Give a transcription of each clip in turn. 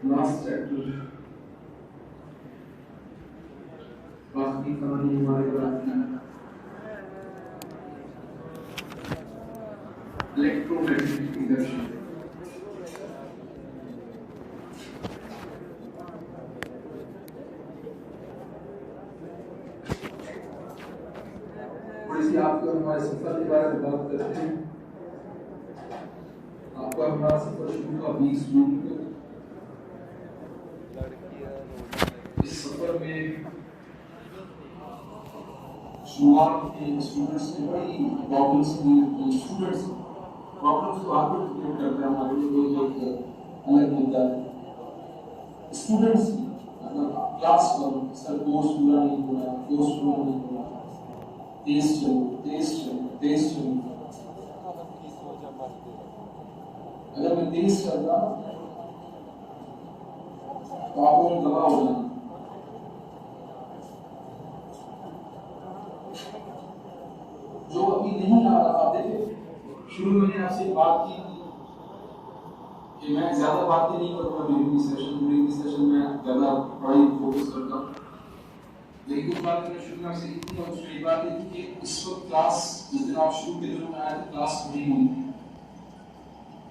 Last chapter बाकी कहानी हमारे पास इलेक्ट्रोमैग्नेटिक इंडक्शन। थोड़ी सी आपको हमारे सफर के बारे में बात करते हैं। आपका हमारा सफर शुरू हुआ 20 जून को। इस सफर में शुरुआत में स्टूडेंट्स ने बड़ी प्रॉब्लम्स की। स्टूडेंट्स प्रॉब्लम्स तो आगे क्रिएट करते हैं हमारे लिए, एक अलग मुद्दा है। स्टूडेंट्स मतलब क्लास पर सर कोर्स पूरा नहीं हो रहा, कोर्स पूरा नहीं हो रहा, तेज चलो। अगर मैं तेज चल रहा तो आप लोग दबाव हो जाना। जो अभी नहीं आ रहा, देखिए शुरू में मैंने आपसे बात की कि मैं ज्यादा बातें नहीं करूंगा ड्यूरिंग सेशन में ज्यादा पढ़ाई फोकस करता हूँ। लेकिन कुछ बात मैंने शुरू में आपसे की थी और उसमें एक बात थी कि इस वक्त क्लास जिस दिन आप शुरू के दिनों में आए थे क्लास नहीं हुई थी।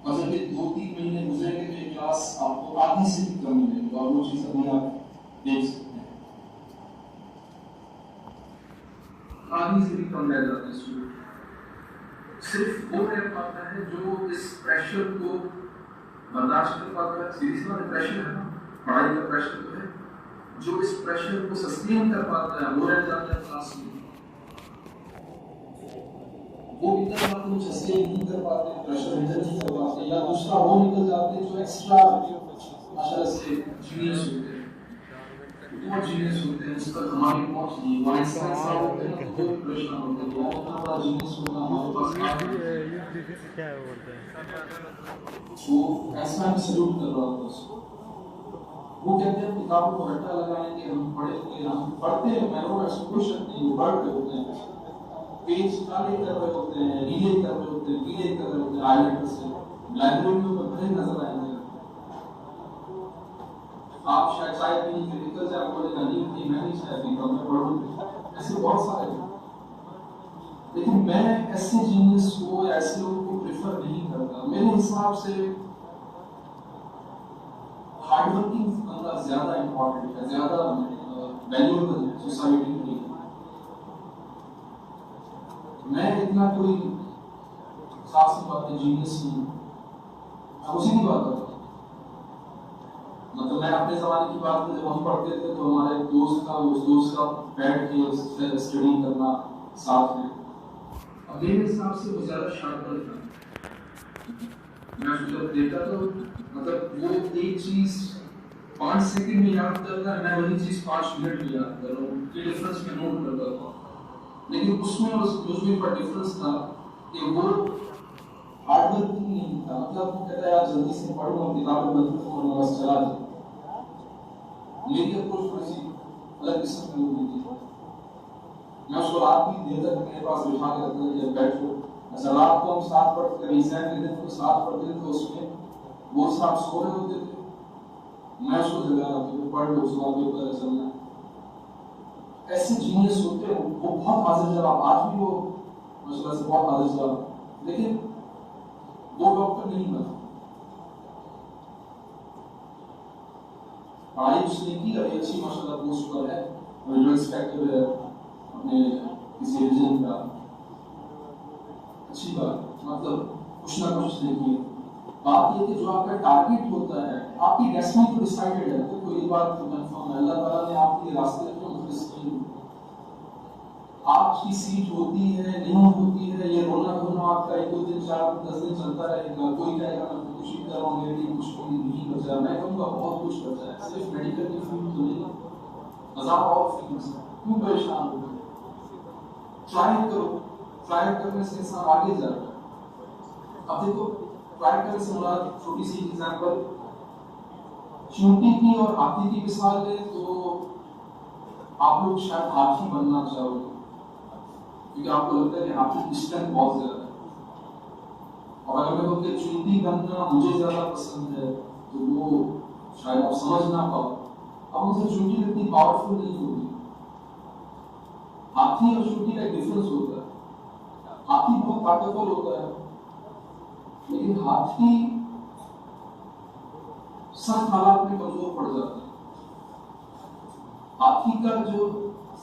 और जब ये 2-3 महीने गुजरेंगे तो ये क्लास आपको आधी से भी कम मिलेगी और वो चीज अभी आप देख सकते हैं। आधी से भी कम रह जाते हैं स्टूडेंट। सिर्फ वो रह पाता है जो इस प्रेशर को बर्दाश्त कर पाता है। सीरीज वाला प्रेशर है ना, पढ़ाई का प्रेशर तो है, जो इस प्रेशर को सस्टेन कर पाता है वो रह जाता है क्लास में। वो इतना आपको सस्टेन नहीं कर पाते, प्रेशर हैंडल नहीं कर पाते, या दूसरा वो निकल जाते हैं जो एक्स्ट्रा माशाल्लाह से जीनियस होते हैं, बहुत जीनियस होते हैं, उस पर हमारी पहुंच नहीं है। आइंस्टाइन साहब होते हैं तो कोई प्रश्न होते हैं, वो इतना बड़ा जीनियस होगा हमारे पास क्या है बोलते हैं। सो ऐसा मैं सल्यूट कर रहा हूँ उसको। वो कहते हैं किताबों को रट्टा लगाएंगे, हम पढ़ेंगे, हम पढ़ते हैं, मैं वो ऐसा कोई शक नहीं, वो पढ़ रहे होते हैं, पेज काले कर रहे होते हैं, नीले कर रहे होते हैं, पीले कर रहे होते हैं, हाईलाइटर से लाइब्रेरी में भरे नजर आएंगे। आप शायद भी नहीं निकल जाए, बोले नहीं मैं नहीं शायद नहीं मैं पढ़ूंगा, ऐसे बहुत सारे हैं। लेकिन मैं ऐसे जीनियस को या ऐसे लोगों को प्रेफर नहीं करता। मेरे हिसाब से हार्डवर्किंग बंदा ज्यादा इंपॉर्टेंट है, ज्यादा वैल्यूएबल है सोसाइटी के लिए। मैं इतना कोई खास बात है जीनियस नहीं, मैं उसी की बात करता हूँ। मतलब मैं अपने जमाने की बात में जब हम पढ़ते थे तो हमारे दोस्त था, उस दोस्त का बैठ के स्टडी करना साथ में, अब मेरे हिसाब से वो ज्यादा शार्पर था। मैं जब देखता तो मतलब वो एक चीज 5 सेकंड में याद करता है, मैं वही चीज 5 मिनट में याद कर रहा हूँ, ये डिफरेंस मैं नोट करता था। लेकिन उसमें और उसमें का डिफरेंस था कि वो हार्डवर्किंग नहीं था। मतलब वो कहता है यार जल्दी से पढ़ो और किताबें बंद करो और बस चला जाओ। मेरी अप्रोच थोड़ी सी अलग किस्म की होती थी। मैं उसको रात भी देर तक मेरे पास बिठा के रखता था, बैठो अच्छा रात को हम साथ पढ़ते थे, एग्जाम के दिन को साथ पढ़ते थे, उसमें वो साथ सो रहे होते थे, मैं उसको जगा रहा था, पढ़ लो सुबह पेपर चलना। ऐसे जीनियस होते हैं, वो बहुत हाजिर जवाब, आज भी वो माशाल्लाह से बहुत हाजिर जवाब, लेकिन वो डॉक्टर नहीं बना। पढ़ाई उसने की, अभी अच्छी माशाल्लाह पोस्ट पर है, जो इंस्पेक्टर है अपने किसी रीजन का, अच्छी बात, मतलब कुछ ना कुछ उसने किया। बात ये कि जो आपका टारगेट होता है, आपकी डेस्टिनी तो डिसाइडेड है, तो कोई बात तो कंफर्म है, अल्लाह ताला ने आपके रास्ते को मुख्तलिफ, आपकी सीट होती है नहीं होती है, ये रोना धोना आपका 1-2 दिन 4 दिन 10 दिन चलता रहेगा। कोई कहेगा मैं खुशी कर रहा हूँ, मेरे लिए कुछ भी नहीं बचा, मैं कहूँगा बहुत कुछ बचा है, सिर्फ मेडिकल की फील्ड तो नहीं, हजार और फील्ड्स हैं, क्यों परेशान हो? ट्राई करो, ट्राई करने से इंसान आगे जाएगा। अब देखो ट्राई करने से मुराद छोटी सी एग्जांपल, चींटी की और हाथी की मिसाल ले तो आप लोग शायद हाथी बनना चाहोगे, क्योंकि आपको लगता है कि हाथी की स्ट्रेंथ बहुत ज्यादा है। और अगर मैं कहूँ कि चींटी बनना मुझे ज्यादा पसंद है तो वो शायद आप समझ ना पाओ। अब उनसे चूंटी इतनी पावरफुल नहीं होगी। हाथी और चूंटी का डिफरेंस होता है। हाथी बहुत ताकतवर होता है, लेकिन हाथी सख्त हालात में कमजोर पड़ जाता है। हाथी का जो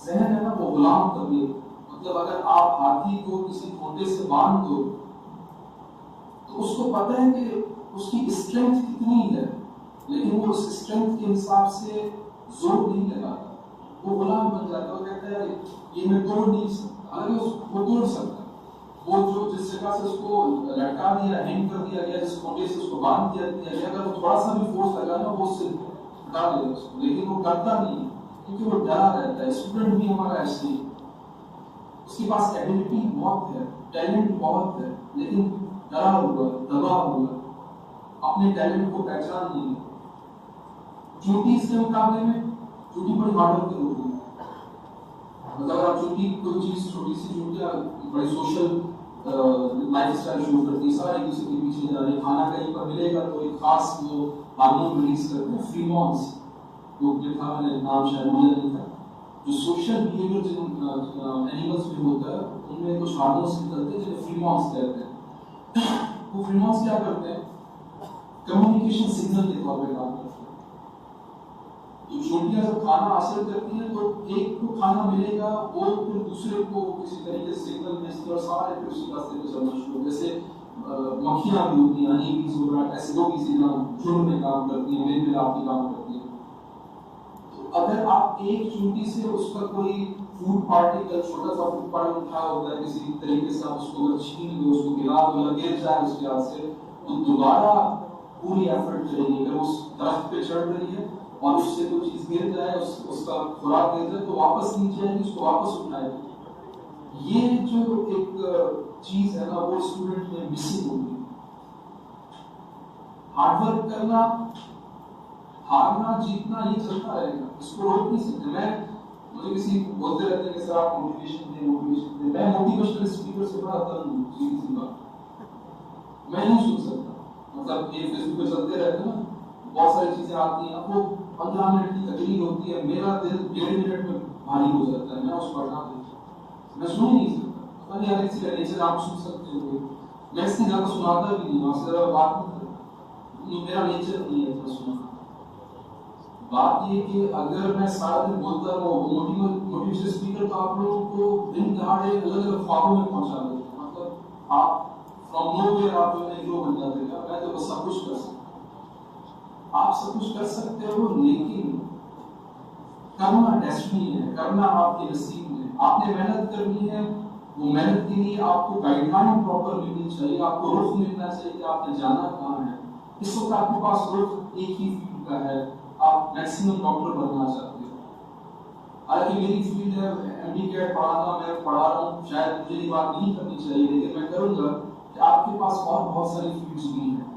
जहन है ना वो गुलाम तबीयत, मतलब अगर आप हाथी को किसी खूंटे से बांध दो तो उसको पता है कि उसकी स्ट्रेंथ कितनी है, लेकिन वो उस स्ट्रेंथ के हिसाब से जोर नहीं लगाता। वो गुलाम बन जाता है, वो कहता है ये मैं तोड़ नहीं सकता। हालांकि वो तोड़ सकता है। वो जो जिस जगह से उसको लटका दिया, हैंग कर दिया गया, जिस खूंटे से उसको बांध दिया गया, अगर वो थोड़ा सा भी फोर्स लगाना वो उससे हटा देगा उसको, लेकिन वो करता नहीं क्योंकि वो डरा रहता है। स्टूडेंट भी हमारा ऐसे ही, उसके पास एबिलिटी बहुत है, टैलेंट बहुत है, लेकिन डरा हुआ, दबा हुआ, अपने टैलेंट को पहचान नहीं है। चूंटी इसके मुकाबले में चूंटी बड़ी हार्डवर्किंग होती है। मतलब अगर आप चूंटी कोई चीज, छोटी सी चूंटियां बड़ी सोशल लाइफ स्टाइल शुरू करती है, सारे किसी के पीछे जा रही, खाना कहीं पर मिलेगा तो एक खास वो हार्मोन रिलीज करते हैं, फ्रीमॉन्स, जो था, मैंने नाम शायद मुझे नहीं था। जो सोशल बिहेवियर जिन एनिमल्स में होता है उनमें कुछ हार्मोन्स निकलते हैं जिन्हें फ्रीमॉन्स कहते हैं। वो फ्रीमॉन्स क्या करते हैं? कम्युनिकेशन सिग्नल के तौर पे काम करते हैं। तो चूंटियां जब खाना हासिल करती हैं तो एक को खाना मिलेगा, वो फिर दूसरे को किसी तरीके से सिग्नल भेजती है और सारे फिर उसी रास्ते पे चलना शुरू। जैसे मक्खियां भी होती हैं, हनी बीज वगैरह, ऐसे वो किसी झुंड में काम करती हैं, मेल मिलाप के काम करती हैं। तो अगर आप एक चूंटी से उसका कोई फूड पार्टिकल, छोटा सा फूड पार्टिकल उठा होता है, किसी तरीके से आप उसको अगर छीन दो, उसको गिरा दो या गिर जाए उसके हाथ से, तो दोबारा पूरी एफर्ट करेगी। अगर उस दरख्त पे चढ़ रही है और उससे कोई चीज गिर जाए, उसका खुराक गिर जाए, तो वापस नीचे आएगी, उसको वापस उठाएगी। ये जो एक चीज है ना, वो स्टूडेंट में मिसिंग होगी। हार्डवर्क करना, हारना जीतना ये चलता रहेगा, इसको रोक नहीं सकते। मुझे किसी बोलते रहते हैं कि सर आप मोटिवेशन दें, मोटिवेशन दें। मैं मोटिवेशनल स्पीकर से बड़ा तंग हूँ, सीधी सी बात। मैं नहीं सुन सकता। मतलब ये फेसबुक पे चलते रहते हैं ना, बहुत सारी चीजें आती हैं, वो 15 मिनट की तकरीर होती है, मेरा दिल 1.5 मिनट में भारी हो जाता है, मैं उसको हटा देता हूँ, मैं सुन नहीं सकता। पता नहीं यार, इसी का नेचर आप सुन सकते हो, मैं इससे ज्यादा सुनाता भी नहीं, वहां से ज्यादा बात नहीं करता, मेरा नेचर नहीं है इतना सुनना। बात ये कि अगर मैं सारा दिन बोलता रहूं मोटिवेशनल स्पीकर, तो आप लोगों को दिन दहाड़े अलग अलग ख्वाबों में पहुंचा देते हैं। मतलब आप फ्रॉम नोवेयर आप जो है हीरो बन जाते हैं। मैं तो बस सब कुछ कर सकता हूं, आप सब कुछ कर सकते हो, लेकिन करना डेस्टिनी है, करना आपके नसीब में। आपने मेहनत करनी है, वो मेहनत के लिए आपको गाइडलाइन प्रॉपर मिलनी चाहिए, आपको रुख मिलना चाहिए कि आपने जाना कहाँ है। इस वक्त आपके पास रुख एक ही फील्ड का है, आप मैक्सिमम डॉक्टर बनना चाहते हो। हालांकि मेरी फील्ड है एमडी कैट पढ़ाना, मैं पढ़ा रहा हूँ, शायद मुझे ये बात नहीं करनी चाहिए, लेकिन मैं करूंगा कि आपके पास और बहुत सारी फील्ड्स भी हैं।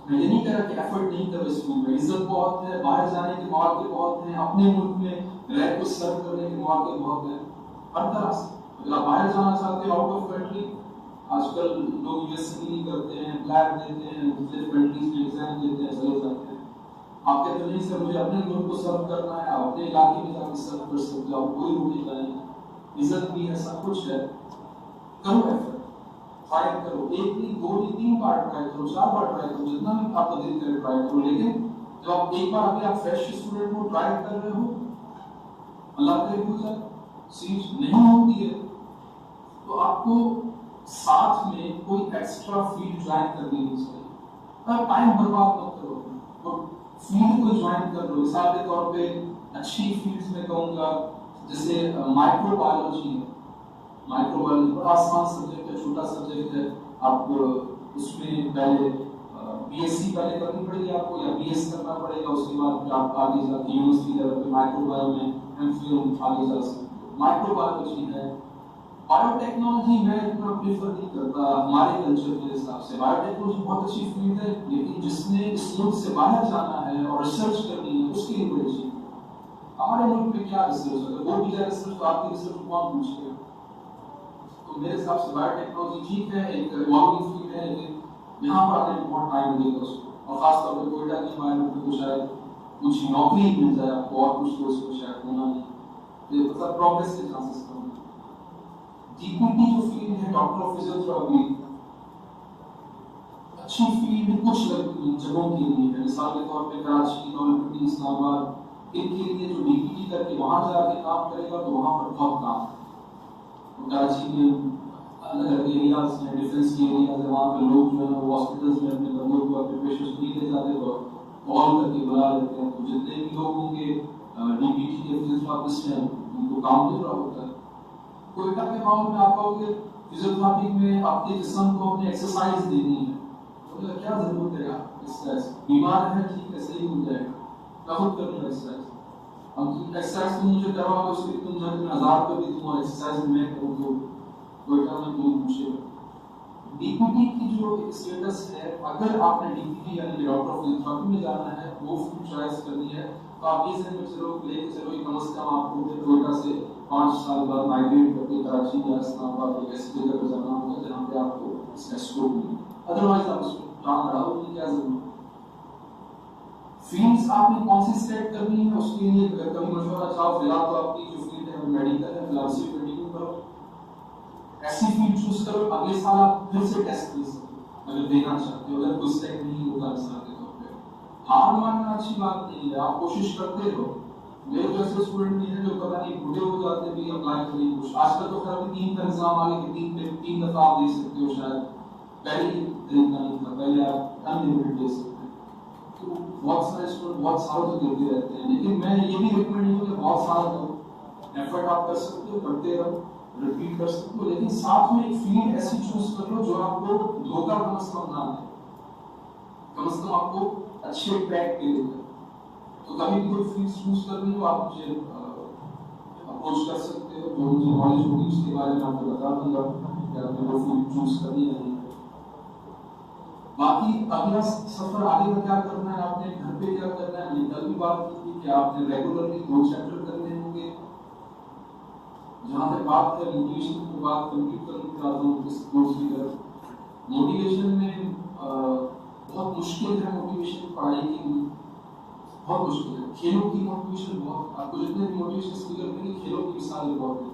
मैं ये नहीं कह रहा कि एफर्ट नहीं करो इस फील्ड में, इज्जत बहुत है, बाहर जाने के मौके बहुत हैं, अपने मुल्क में रह को सर्व करने के मौके बहुत हैं, हर तरह से। अगर आप बाहर जाना चाहते हो आउट ऑफ कंट्री, आजकल लोग यूएसए नहीं करते हैं, ब्लैक देते हैं, दूसरे कंट्रीज में एग्जाम देते हैं, चले जाते हैं। आप कहते नहीं सर मुझे अपने मुल्क को सर्व करना है, आप अपने इलाके में जाकर सर्व कर सकते हो, आप कोई रोकेगा नहीं, इज्जत भी है, सब कुछ है। करो एफर्ट, ट्राई करो, एक नहीं, दो नहीं, 3 बार ट्राई करो, 4 बार ट्राई करो, जितना भी आपका दिल करे ट्राई करो। लेकिन जब आप एक बार अभी आप फ्रेश स्टूडेंट को ट्राई कर रहे हो, अल्लाह करे हो जाए, सीट नहीं होती है, तो आपको साथ में कोई एक्स्ट्रा फील्ड ज्वाइन करनी नहीं चाहिए। तब टाइम बर्बाद मत करो, तो फील्ड को ज्वाइन कर लो। मिसाल के तौर पे अच्छी फील्ड्स में कहूँगा, जैसे माइक्रोबायोलॉजी है। माइक्रोबायोलॉजी बड़ा आसान सब्जेक्ट है, छोटा सब्जेक्ट है। आप उसमें पहले बीएससी पहले करनी पड़ेगी आपको, या बीएस करना पड़ेगा, उसके बाद आप आगे जाके यूनिवर्सिटी लेवल पे माइक्रोबायो में एमफिल आगे जा सकते हो। माइक्रोबायोलॉजी है। बायोटेक्नोलॉजी मैं इतना प्रेफर नहीं करता हमारे कल्चर के हिसाब से। बायोटेक्नोलॉजी बहुत अच्छी फील्ड है, लेकिन जिसने इस मुल्क से बाहर जाना है और रिसर्च करनी है उसके लिए बड़ी अच्छी। हमारे मुल्क में क्या रिसर्च है? वो भी रिसर्च तो आपकी रिसर्च कौन पूछेगा? तो मेरे हिसाब से बायोटेक्नोलॉजी ठीक है, एक इवॉल्विंग फील्ड है, लेकिन यहाँ पर आने में बहुत टाइम लगेगा उसको। और खासतौर पर कोयटा की एनवायरमेंट में तो शायद कुछ नौकरी मिल जाए आपको और कुछ तो उसको शायद होना नहीं, तो मतलब प्रोग्रेस के चांसेस कम है। डीपीटी जो फील्ड है डॉक्टर ऑफ फिजियोथेरेपी, अच्छी फील्ड कुछ जगहों के लिए है, मिसाल के तौर पे कराची, रावलपिंडी, इस्लामाबाद, इनके लिए जो डीपीटी करके वहां जाके काम करेगा तो वहां पर बहुत काम है। कराची में अलग अलग एरियाज हैं, डिफेंस के एरियाज है, वहाँ पे लोग जो है हॉस्पिटल्स में अपने बंदों को अपने पेशेंट्स नहीं ले जाते तो कॉल करके बुला लेते हैं, तो जितने भी लोग होंगे डीपीटी के फिजियोथेरेपिस्ट हैं उनको काम मिल रहा होता है। कोयटा के मामले में आप कहोगे फिजियोथेरेपी में आपके जिस्म को अपने एक्सरसाइज देनी है, तो क्या जरूरत है एक्सरसाइज, बीमार है ठीक है सही हो जाएगा, खुद कर लो एक्सरसाइज। अब एक्सरसाइज तुम मुझे करवाओगे उसके लिए तुम जब 1000 रुपये भी तुम और एक्सरसाइज में करो तो कोयटा में कोई पूछेगा। डीपीटी की जो स्टेटस है, अगर आपने डीपीटी यानी डॉक्टर ऑफ फिजियोथेरेपी में जाना है, वो फील्ड चॉइस करनी है, तो आप ये समझ चलो लेके चलो कि कम से कम आपको कोयटा से 5 साल बाद माइग्रेट करके कराची या इस्लामाबाद एक ऐसी जगह पर जाना होगा जहाँ पे आपको इसका स्कोप मिले, अदरवाइज आप उसको जान रहा हो कि क्या जरूरत। फील्ड्स आपने कौन सी सेलेक्ट करनी है उसके लिए कभी मशवरा चाहो, फिलहाल तो आपकी जो फील्ड है मेडिकल है, फिलहाल से कंटिन्यू करो, ऐसी फील्ड चूज करो, अगले साल आप फिर से टेस्ट दे सकते अगर देना चाहते हो, अगर कोई सेलेक्ट नहीं होगा मिसाल के तौर पे। हार मानना अच्छी बात नहीं है, आप कोशिश करते रहो। मेरे जैसे स्टूडेंट भी हैं जो पता नहीं बूढ़े हो जाते भी अप्लाई करें कुछ, आजकल तो खैर 3 का एग्जाम आ गए कि 3 दफा आप दे सकते हो, शायद पहले तरीका नहीं था, पहले आप अनलिमिटेड दे सकते हैं, तो बहुत सारे स्टूडेंट बहुत सालों तक देते रहते हैं। लेकिन मैं ये भी रिकमेंड नहीं करूँगा बहुत साल तक एफर्ट आप कर सकते हो, करते रहो, रिपीट कर सकते हो, लेकिन साथ में एक फील्ड ऐसी चूज कर लो जो आपको धोखा कम से कम ना दे, कम से कम आपको अच्छे ट्रैक पे लेकर। तो कभी भी कोई फील्ड चूज करनी हो आप मुझे अप्रोच कर सकते हो, जो मुझे नॉलेज होगी उसके बारे में आपको बता दूंगा कि आपने वो फील्ड चूज करनी है नहीं। बाकी अगला सफर आगे का क्या करना है, आपने घर पे क्या करना है, मैंने कल भी बात की थी कि आपने रेगुलरली 2 चैप्टर करने होंगे। जहाँ तक बात है मोटिवेशन की बात कंप्लीट करना चाहता हूँ इस कोर्स की तरफ। मोटिवेशन में बहुत मुश्किल है, मोटिवेशन पढ़ाई के लिए बहुत मुश्किल है। खेलों की मोटिवेशन बहुत, आपको जितने भी मोटिवेशन स्पीकर मिलेंगे खेलों की मिसालें बहुत है।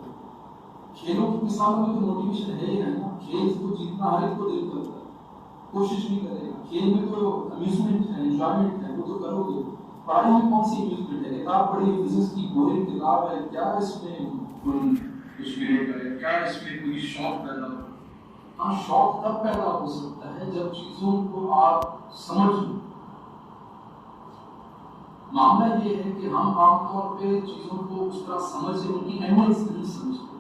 खेलों की मिसालों में तो मोटिवेशन है ही है ना, खेल तो जीतना हर एक को दिल करता है, कोशिश नहीं करेगा। खेल में तो अम्यूजमेंट है, एंजॉयमेंट है, वो तो करोगे। पढ़ाई में कौन सी अम्यूजमेंट है, किताब पढ़ी फिजिक्स की बोरिंग किताब है, क्या इसमें कुछ मिलेगा, क्या इसमें कोई शौक पैदा हो? हाँ, शौक तब पैदा हो सकता है जब चीजों को आप समझ लो। मामला ये है कि हम आमतौर पे चीजों को उस तरह समझे, उनकी अहमियत नहीं समझते।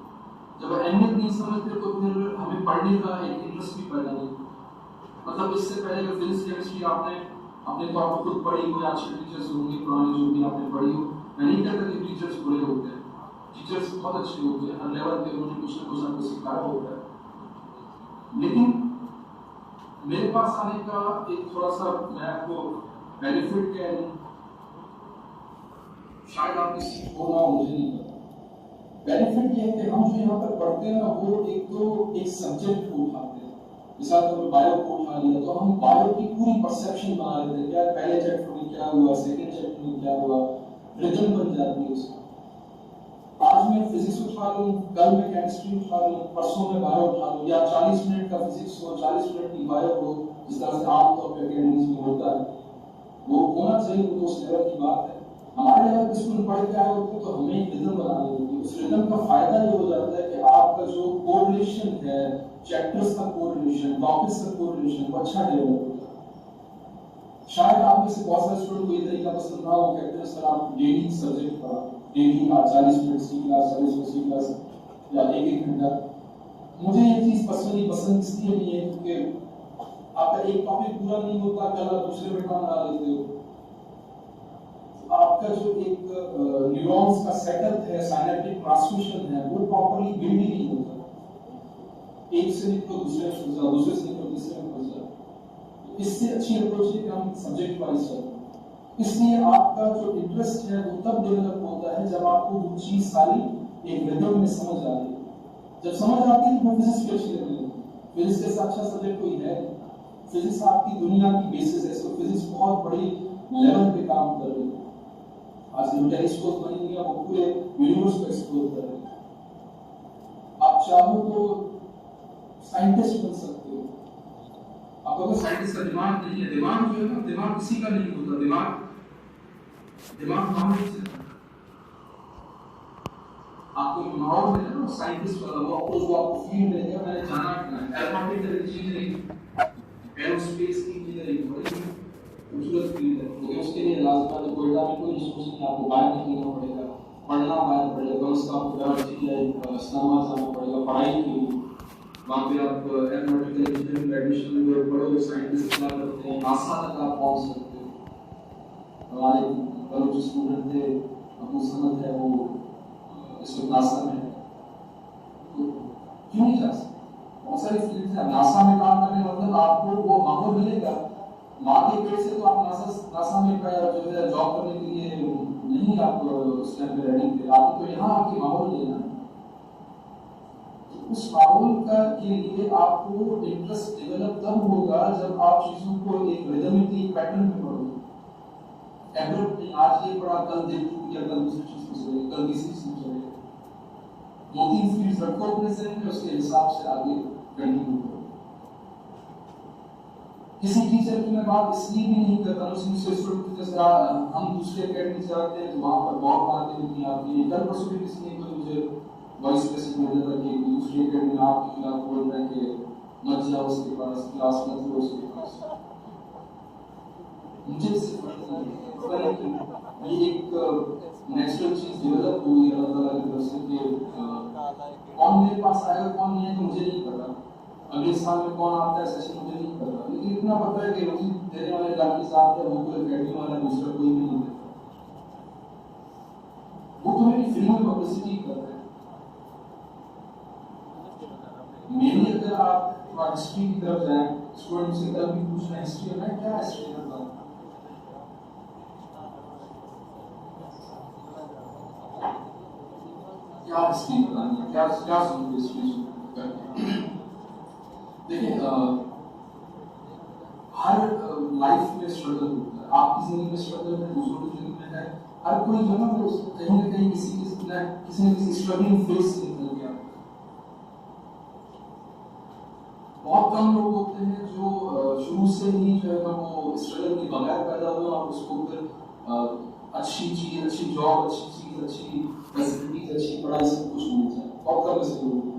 जब अहमियत नहीं समझते तो फिर हमें पढ़ने का एक इंटरेस्ट भी पैदा नहीं होता। मतलब इससे पहले अगर फिजिक्स केमिस्ट्री आपने अपने तौर पर खुद पढ़ी हो या अच्छे टीचर्स होंगे पुराने जो भी आपने पढ़ी हो, मैं नहीं कहता कि टीचर्स बुरे होते हैं, टीचर्स बहुत अच्छे होते हैं, हर लेवल पे उन्होंने कुछ ना कुछ सिखाया होता है। लेकिन मेरे पास आने का एक थोड़ा सा मैं आपको बेनिफिट कह दूं, शायद आप किसी को ना, मुझे नहीं पता। बेनिफिट ये है कि हम जो यहाँ पर पढ़ते हैं ना, वो एक तो एक सब्जेक्ट को उठाते हैं, मिसाल तौर बायो को उठा लिया तो हम बायो की पूरी परसेप्शन बना लेते हैं, क्या पहले चैप्टर में क्या हुआ, सेकंड चैप्टर में क्या हुआ, रिदम बन जाती है उसकी। आज मैं फिजिक्स उठा लूं, कल मैं केमिस्ट्री उठा लूं, परसों मैं बायो उठा लूं, या 40 मिनट का फिजिक्स हो, 40 मिनट की बायो हो, जिस तरह से आमतौर पर एकेडमिक्स में होता है, वो होना चाहिए, वो तो उस लेवल की बात है। हमारे लेवल पे स्कूल पढ़ के आए होते तो हमें एक रिदम बनानी होती है। उस रिदम का फायदा ये हो जाता है कि आपका जो कोरिलेशन है, चैप्टर्स का कोरिलेशन, टॉपिक्स का कोरिलेशन वो अच्छा डेवलप होता है। शायद आप में से बहुत सारे स्टूडेंट को ये तरीका पसंद ना हो, कहते हैं सर आप डेली सब्जेक्ट पढ़ा, डेली 40 मिनट सी क्लास, 40 मिनट सी क्लास या एक घंटा। मुझे ये चीज पर्सनली पसंद इसलिए नहीं है क्योंकि आपका एक टॉपिक पूरा नहीं होता, कल आप दूसरे में काम ला लेते हो। आपका जो एक न्यूरॉन्स का सेटअप है, साइनेप्टिक ट्रांसमिशन है, वो प्रॉपर्ली बिल्ड ही नहीं होता। एक से निकलो दूसरे में फंस जाओ, दूसरे से निकलो तीसरे में फंस जाओ। इससे अच्छी अप्रोच है कि हम सब्जेक्ट वाइज चलते हैं। इसलिए आपका जो इंटरेस्ट है वो तब डेवलप होता है जब आपको वो चीज सारी एक रिदम में समझ आ रही है। जब समझ आती है तो फिजिक्स भी अच्छी लगने लगती है। फिजिक्स जैसा अच्छा सब्जेक्ट कोई है, फिजिक्स आपकी दुनिया की बेसिस है, तो फिजिक्स बहुत बड़ी लेवल पे काम कर रही है। आज जो टेलीस्कोप बनी हुई है वो पूरे यूनिवर्स को एक्सप्लोर कर रही है। आप चाहो तो साइंटिस्ट बन सकते हो। आप अगर साइंटिस्ट का दिमाग नहीं है, दिमाग जो है ना, दिमाग किसी का नहीं होता, दिमाग मामले से आपको माहौल मिले ना साइंटिस्ट वाला, वो आपको फील्ड देगा। मैंने जाना एरोनॉटिकल इंजीनियरिंग, एरोस्पेस की इंजीनियरिंग बड़ी खूबसूरत फील्ड है, लेकिन उसके लिए लाजमी कोयटा में कोई रिसोर्स नहीं, आपको बाहर निकलना पड़ेगा, पढ़ना बाहर पड़ेगा, उसका आपको इस्लामाबाद जाना पड़ेगा पढ़ाई के लिए। वहाँ पे आप एरोनॉटिकल इंजीनियरिंग में एडमिशन में पढ़ोगे, साइंटिस्ट क्या करते हैं, नासा तक आप पहुँच सकते हो। हमारे कल जो स्टूडेंट थे, अबू समद है, वो इस वक्त नासा में है, तो क्यों नहीं जा सकते? बहुत सारी फील्ड है। नासा में काम करने मतलब आपको वो माहौल मिलेगा। माँ के पेट से तो आप नासा में जो है जॉब करने के लिए नहीं, आप उस टाइम पे रेडी थे, आपको तो यहाँ आपके माहौल लेना। उस माहौल का के लिए आपको इंटरेस्ट डेवलप तब होगा जब आप चीजों को एक रिदमिकली पैटर्न में पढ़ोगे। एब्रप्ट नहीं, आज ये पढ़ा कल देख या कल दूसरी चीज को चलेगा, कल तीसरी चीज चलेगा। 2-3 फील्ड रखो अपने जहन में, उसके हिसाब से आगे कंटिन्यू करो। किसी टीचर की मैं बात इसलिए भी नहीं करता, हम दूसरे एकेडमी जाते हैं तो वहाँ पर बहुत बातें होती आती हैं। कल परसों भी किसी ने तो मुझे वॉइस मैसेज भेजा था कि दूसरी एकेडमी में आपके खिलाफ बोल रहे हैं कि मत जाओ उसके पास, क्लास मत लो उसके पास। मुझे इससे फर्क नहीं है, ये एक नेचुरल चीज डेवलप हुई है अल्लाह ताला की तरफ से कि कौन मेरे पास आएगा कौन नहीं है तो मुझे नहीं पता, अगले साल में कौन आता है सेशन मुझे नहीं पता, लेकिन इतना पता है कि रोजी देने वाले लाठी साहब है, वो कोई एकेडमी वाला दूसरा कोई भी नहीं देता, वो तो मेरी फ्री में पब्लिसिटी कर रहे हैं। मेरी अगर आप हिस्ट्री की तरफ जाएं, स्टूडेंट से कल भी पूछना हिस्ट्री में क्या हिस्ट्री करता हूँ, क्या हिस्ट्री बतानी है, क्या क्या सुनते हिस्ट्री करके। देखिए हर लाइफ में स्ट्रगल होता है, आपकी जिंदगी में स्ट्रगल है, दूसरों की जिंदगी में है, हर कोई जो ना वो कहीं ना कहीं किसी न किसी स्ट्रगलिंग फेज से निकल गया। बहुत कम लोग होते हैं जो शुरू से ही जो है ना वो स्ट्रगल के बगैर पैदा हुए और उसको फिर अच्छी चीज, अच्छी जॉब, अच्छी चीज, अच्छी फैसिलिटीज, अच्छी पढ़ाई सब कुछ मिल जाए। बहुत कम ऐसे लोग हैं।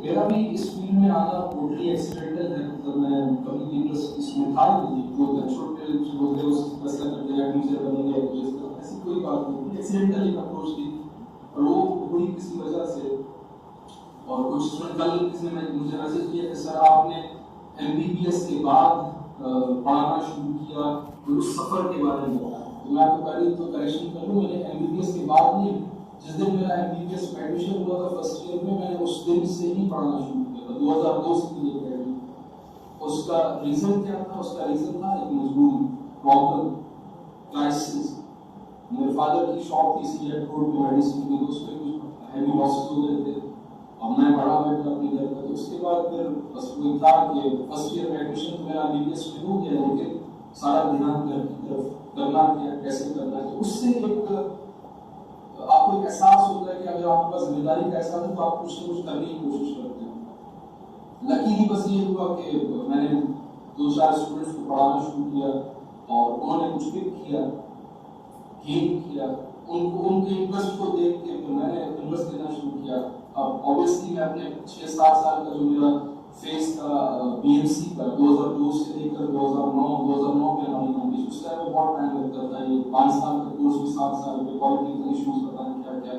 मेरा भी इस फील्ड में आना टोटली एक्सीडेंटल है, मतलब मैं कभी इंटरेस्ट इसमें था नहीं, तो छोटे बोलते उस फैसला करते हैं टीचर बनेंगे, ऐसी कोई बात नहीं, एक्सीडेंटल एक अप्रोच थी और वो हुई किसी वजह से। और कुछ स्टूडेंट कल किसी ने मुझे मैसेज किया कि सर आपने एमबीबीएस के बाद पढ़ाना शुरू किया, तो उस सफर के बारे में बताया। तो मैं आपको पहले तो करेक्शन कर दूं, मैंने एमबीबीएस के बाद नहीं, जिस दिन मेरा एमबीबीएस में एडमिशन हुआ था फर्स्ट ईयर में, मैंने उस दिन से ही पढ़ाना शुरू किया था, 2002 से की एकेडमी। उसका रीजन क्या था? उसका रीजन था एक मजबूरी, प्रॉब्लम, क्राइसिस। मेरे फादर की शॉप थी सीएट रोड में मेडिसिन की, तो उसमें कुछ हैवी लॉसेस हो गए थे और मैं बड़ा बेटा अपने घर का। तो उसके बाद फिर बस वही था कि फर्स्ट ईयर में एडमिशन तो मेरा एमबीबीएस में हो गया, लेकिन सारा ध्यान घर की तरफ करना क्या, कैसे करना है। तो उससे एक आपको एक एहसास होता है कि अगर आपके पास जिम्मेदारी का एहसास है तो आप कुछ न कुछ करने की कोशिश करते हैं। लकीली बस ये हुआ कि मैंने 2-4 स्टूडेंट्स को पढ़ाना शुरू किया और उन्होंने कुछ भी किया, गेम किया, उनको उनके इंटरेस्ट को देख के मैंने इंटरेस्ट लेना शुरू किया। अब ऑब्वियसली मैं अपने 6-7 साल का जो मेरा फेज था बीएमसी का, 2002 से लेकर 2009 में हमारी कंप्लीट, उस टाइम में बहुत टाइम लगता था। ये 5 साल का कोर्स में 7 साल के पॉलिटिकल इश्यूज पता नहीं क्या क्या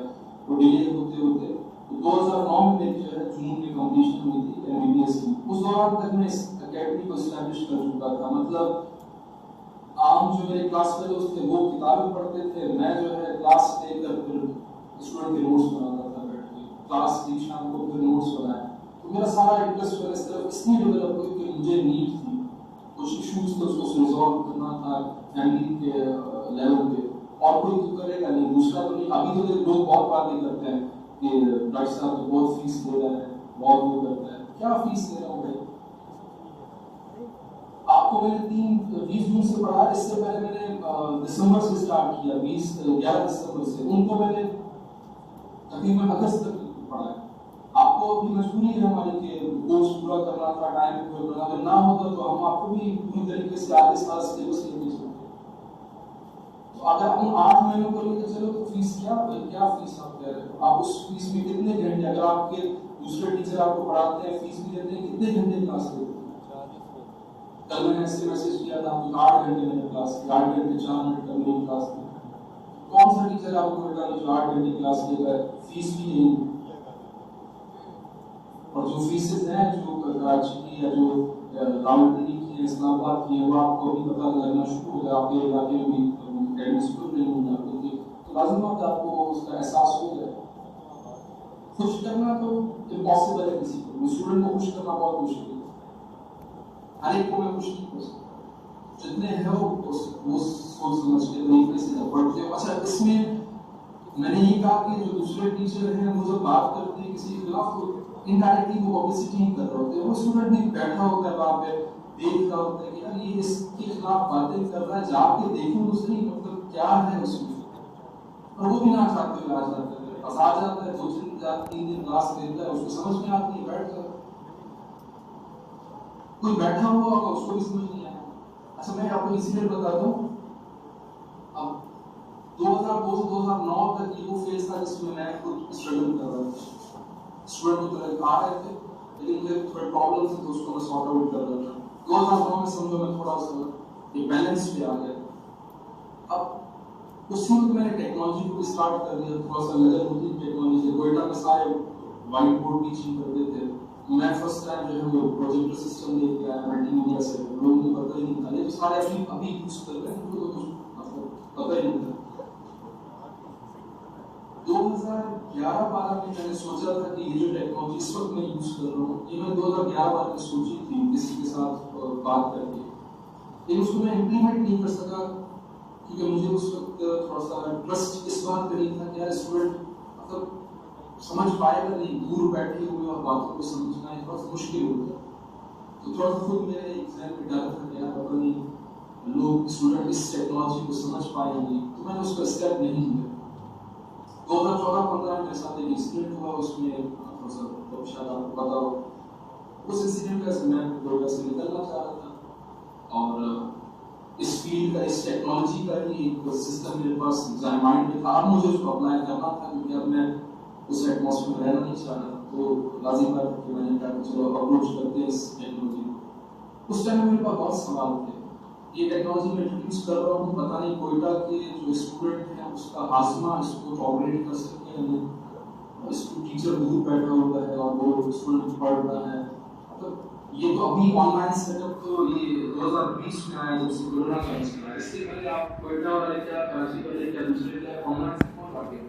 तो डिले होते होते तो 2009 में मेरी जो है जून में कंप्लीशन हुई थी एमबीबीएस की। उस दौरान तक मैं इस एकेडमी को एस्टैब्लिश कर चुका था, मतलब आम जो मेरे क्लास में दोस्त थे वो किताबें पढ़ते थे, मैं जो है क्लास लेकर फिर स्टूडेंट के नोट्स बनाता था बैठ के, क्लास दी शाम को फिर नोट्स बनाए। तो मेरा सारा इंटरेस्ट जो है इस तरफ इसलिए डेवलप हुई कि मुझे नीड थी, कुछ इश्यूज थे उसको रिजॉल्व करना था फैमिली के लेवल पे, और कोई तो करेगा नहीं, दूसरा तो नहीं। अभी तो लोग बहुत बातें करते हैं कि डॉक्टर साहब तो बहुत फीस ले रहा है, बहुत वो करता है, क्या फीस ले रहा हूँ भाई? आपको मैंने 20 जून से पढ़ा, इससे पहले मैंने दिसंबर से स्टार्ट किया, 11 दिसंबर से, उनको मैंने तकरीबन अगस्त तक पढ़ा है। आपको भी मजबूरी है हमारी कि कोर्स पूरा करना था, टाइम पे पूरा करना, अगर ना होता तो हम आपको भी पूरी तरीके से आगे साल सिलेबस लेके चलते। तो अगर हम 8 महीनों को लेकर चलो तो फीस क्या फीस आप कह रहे हो? आप उस फीस में कितने घंटे, अगर आपके दूसरे टीचर आपको पढ़ाते हैं, फीस भी देते हैं, कितने घंटे क्लास लेते हैं? कल मैंने ऐसे मैसेज किया था आपको, 8 घंटे मैंने क्लास की, 8 घंटे 4 मिनट कल मेरी क्लास की। कौन सा टीचर आपको बेटा जो 8 घंटे क्लास लेगा, फीस भी नहीं? और जो फीसेस हैं जो कराची की या जो रावलपिंडी की है, इस्लामाबाद की है, वो आपको अभी पता लगना शुरू हो गया, आपके इलाके में भी एडमिशन नहीं होंगे आपको, तो लाजिम बात है आपको उसका एहसास हो गया। खुश करना तो इम्पॉसिबल है किसी को, स्टूडेंट को खुश करना बहुत मुश्किल है, हर एक को मैं खुश नहीं कर सकता। जितने हैं वो सोच समझ के तरीके से पढ़ते हो। अच्छा, इसमें मैंने ये कहा कि जो दूसरे टीचर हैं वो जब बात करते हैं किसी के खिलाफ तो इनडायरेक्टली वो पब्लिसिटी नहीं कर रहे होते, वो स्टूडेंट भी बैठा होता है वहाँ पे देख रहा होता है कि यार ये इसके खिलाफ बातें कर रहा है, जाके देखूं तो सही मतलब क्या है उसमें, और वो भी ना चाहते हुए आ जाते हैं, बस आ जाता है, 2-3 दिन क्लास लेता है, उसको समझ में आती है, बैठ जाता है। कोई बैठा हुआ होगा उसको भी समझ नहीं आया। अच्छा, मैं आपको इंसिडेंट बताता हूँ। अब 2002 से 2009 तक ये वो फेज था जिसमें मैं खुद स्ट्रगल कर रहा था। स्टूडेंट को तरह आ रहे थे, लेकिन मुझे थोड़े प्रॉब्लम थे तो उसको मैं सॉर्ट आउट कर रहा था। 2009 में समझो मैं थोड़ा सा एक बैलेंस पे आ गया। अब उस वक्त मैंने टेक्नोलॉजी को स्टार्ट कर दिया, थोड़ा सा लगन होती टेक्नोलॉजी से। कोयटा में सारे व्हाइट बोर्ड टीचिंग करते थे, मैं फर्स्ट टाइम जो है वो प्रोजेक्टर सिस्टम लेके आया मल्टीमीडिया से, लोगों को पता ही नहीं था, ये तो सारे अभी यूज कर रहे हैं, उनको तो कुछ मतलब पता ही नहीं था। 2011-12 में मैंने सोचा था कि ये जो टेक्नोलॉजी इस वक्त मैं यूज कर रहा हूँ, ये मैं 2011 में सोची थी किसी के साथ बात करके, लेकिन उसको मैं इम्प्लीमेंट नहीं कर सका क्योंकि मुझे उस वक्त थोड़ा सा ट्रस्ट इस बात पे नहीं था कि यार स्टूडेंट मतलब समझ पाएगा नहीं, दूर बैठे हुए और बातों को समझना थोड़ा सा मुश्किल होता है। तो थोड़ा सा खुद मेरे एग्जाम में डर था कि यार पता नहीं लोग स्टूडेंट इस टेक्नोलॉजी को समझ पाएंगे, तो मैंने उसका स्टेप नहीं लिया। 2014-15 मेरे साथ एक इंसिडेंट हुआ, उसमें थोड़ा सा तो शायद आपको पता हो, उस इंसिडेंट का मैं कोयटा से निकलना चाह रहा था और इस फील्ड का, इस टेक्नोलॉजी का ही एक सिस्टम मेरे पास माइंड में था, अब मुझे उसको अप्लाई करना था क्योंकि अब मैं उस एटमॉस्फेयर में रहना नहीं चाह रहा। तो लाजिम बात कि मैंने कहा चलो अप्रोच करते हैं इस टेक्नोलॉजी को। उस टाइम मेरे पास बहुत सवाल थे, ये टेक्नोलॉजी में इंट्रोड्यूस कर रहा हूँ, पता नहीं कोयटा के जो स्टूडेंट हैं उसका हाजमा इसको टॉलरेट कर सकते हैं नहीं, इसको टीचर दूर बैठा हुआ है और वो स्टूडेंट पढ़ रहा है, मतलब ये तो अभी ऑनलाइन सेटअप तो ये 2020 में आया जब से कोरोना का चला, इससे पहले आप कोयटा वाले क्या, कराची वाले क्या, दूसरे क्या ऑनलाइन से कौन आ गया?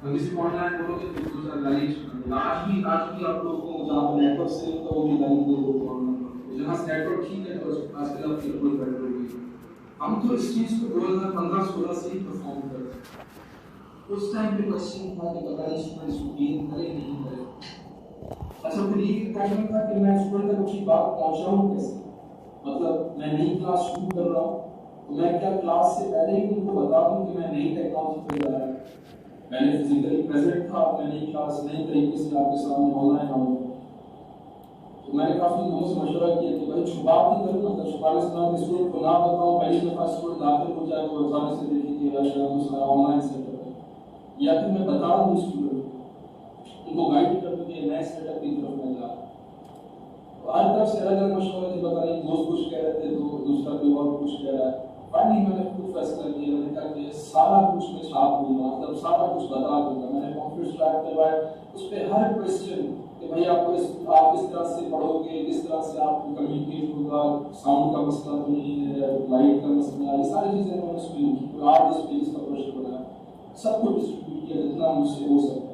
किसी ऑनलाइन बोलोगे तो दूसरा लाइन आज भी आप लोगों को जहाँ नेटवर्क से तो वो भी लाइन दे दो ऑनलाइन, जहाँ से नेटवर्क ठीक है तो आजकल आप बिल्कुल बैठ रहे। हम तो इस चीज को 2015-16 से ही परफॉर्म कर रहे हैं। उस टाइम पे क्वेश्चन था कि पता नहीं स्टूडेंट्स को गेन करे नहीं करे। अच्छा, फिर ये प्रॉब्लम था कि मैं स्टूडेंट तक अच्छी बात पहुंचाऊं कैसे, मतलब मैं नई क्लास शुरू कर रहा हूँ तो मैं क्या क्लास से पहले ही उनको बता दूं कि मैं नई टेक्नोलॉजी पे जा रहा हूँ, मैंने फिजिकली प्रेजेंट था, मैं नई क्लास नई तरीके से आपके सामने ऑनलाइन आऊंगा। तो मैंने काफी लोगों से मशवरा किया कि भाई छुपा भी करूँ, मतलब छुपाने से ना स्टूडेंट को ना बताऊं, पहली दफा स्टूडेंट दाखिल हो जाए तो अचानक से देखे कि यार ऑनलाइन सेटअप है, या फिर मैं बता दूं स्टूडेंट उनको गाइड कर दूं कि नए सेटअप की तरफ मैं जा रहा हूं। तो हर तरफ से अलग अलग मशवरे थे, पता नहीं दोस्त कुछ कह रहे थे तो दूसरा कोई और कुछ कह रहा है। फाइनली मैंने खुद फैसला किया, मैंने कहा कि सारा कुछ मैं छाप दूंगा, मतलब सारा कुछ बता दूंगा। मैंने कॉन्फ्रेंस स्टार्ट करवाया, उस पर हर क्वेश्चन कि भाई आप किस तरह से पढ़ोगे, किस तरह से आपको कम्युनिकेट होगा, साउंड का मसला तो नहीं है, लाइट का मसला, ये सारी चीजें मैंने उसमें लिखी। 8-10 पेज का प्रश्न बनाया, सबको डिस्ट्रीब्यूट किया जितना मुझसे हो सकता।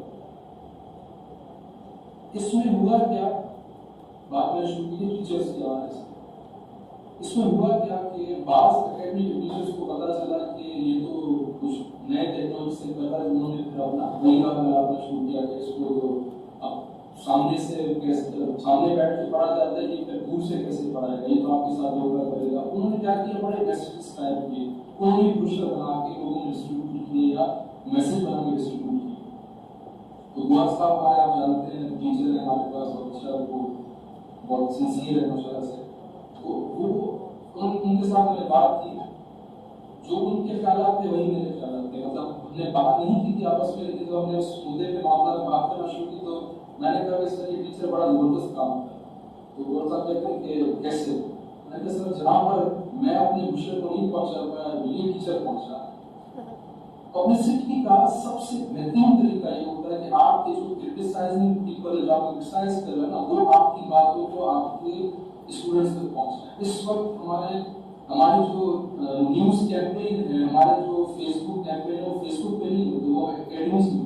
इसमें हुआ क्या, बात मैंने शुरू की टीचर्स की आवाज से। इसमें हुआ क्या कि बाज एकेडमिक टीचर्स को पता चला कि ये तो कुछ नए टेक्नोलॉजी से पता, उन्होंने फिर अपना वही अपना शुरू किया कि इसको अब सामने से कैसे सामने बैठ के पढ़ा जाता है कि फिर दूर से कैसे पढ़ाएगा, ये तो आपके साथ योगा करेगा। उन्होंने क्या किया, बड़े मैसेज टाइप के उन्होंने ब्रोशर बना के लोगों ने डिस्ट्रीब्यूट किए या मैसेज बना के डिस्ट्रीब्यूट किए। तो गुआर साहब आए, आप जानते हैं टीचर है हमारे पास, और अच्छा वो बहुत सिंसियर है माशाल्लाह से। तो वो उनके साथ मैंने बात की, जो उनके ख्यालात थे वही मेरे ख्यालात थे। मतलब हमने बात नहीं की थी आपस में, लेकिन जब हमने उस मुद्दे पे मामला बात करना शुरू की तो मैंने कहा कि सर ये टीचर बड़ा जबरदस्त काम है। तो गुआर साहब कहते हैं कि कैसे? मैंने कहा सर जहाँ पर मैं अपने विषय को नहीं पहुंचा पाया, ये टीचर पहुंचा। पब्लिसिटी का सबसे बेहतरीन तरीका ये होता है कि आपके जो क्रिटिसाइजिंग पीपल जो आपको क्रिटिसाइज कर रहे हैं ना, वो आपकी बातों को आपके स्टूडेंट्स तक पहुंचाए। इस वक्त हमारे जो न्यूज कैंपेन है, हमारे जो फेसबुक कैंपेन है, वो फेसबुक पे नहीं होते, वो एकेडमीज में।